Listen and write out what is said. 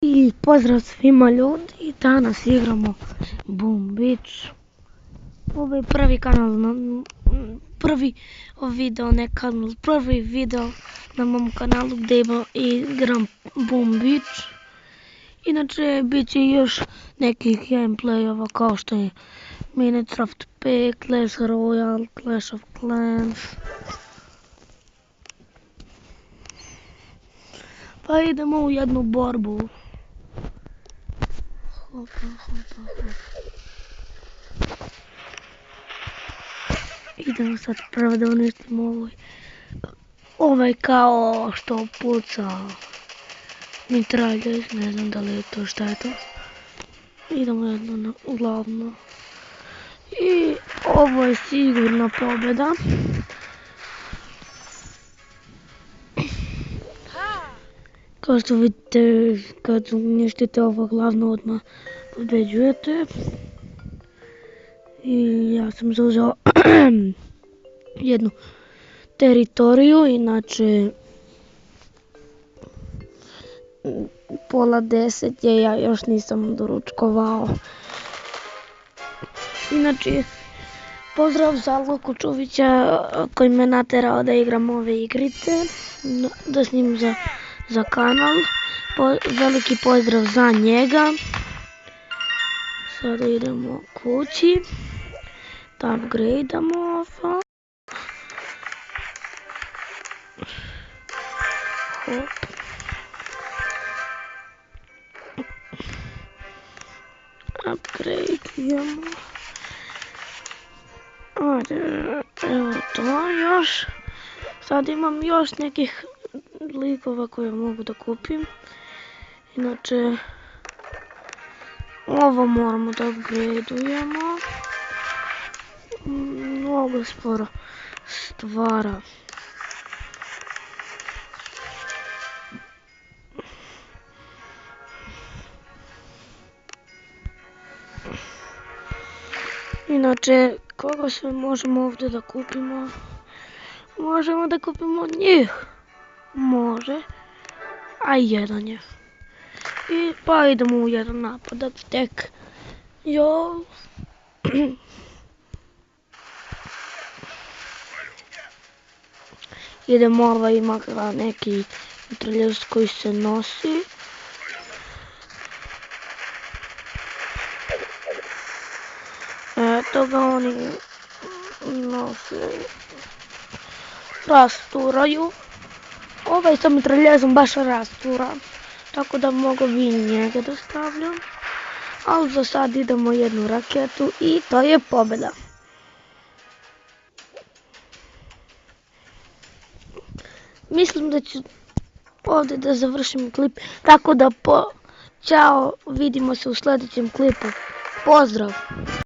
I pozdrav svima ljudi, danas igramo Boom Beach. Ovo je prvi kanal, prvi video na mom kanalu gdje igram Boom Beach. Inače, bit će još nekih gameplayova kao što je Minecraft 5, Clash Royale, Clash of Clans. Pa idemo u jednu borbu. Idemo sad prvo da uništimo ovaj kao što puca mitraljez, ne znam da li je to, šta je to. Idemo jedno glavno. I ovo je sigurna pobjeda. Kao što vidite, kad uništite ovo glavno odmah pobeđujete. I ja sam zauzeo jednu teritoriju, inače pola 10 je, ja još nisam doručkovao. Inače, pozdrav za Luku Čuvića koji me naterao da igram ove igrice, da snimim za kanal. Veliki pozdrav za njega. Sada idemo kući da upgradeamo ovo. Hop. Upgradeujemo. Evo to još. Sad imam još nekih likova koje mogu da kupim. Inače, ovo moramo da upgradeujemo. Mnogo sporo stvara. Inače, koga sve možemo ovdje da kupimo? Možemo da kupimo njih. Može. A jedan je. I pa idemo u jedan napadak tek. Jo. Idemo, ova ima neki mitraljez koji se nosi. Eto ga, oni nose. Rasturaju. Ovaj sa mitraljezom baš rastura. Tako da mogu bi njega da stavljam. Ali za sad idemo jednu raketu i to je pobjeda. Mislim da ću ovdje da završim klip. Tako da ćao, vidimo se u sljedećem klipu. Pozdrav!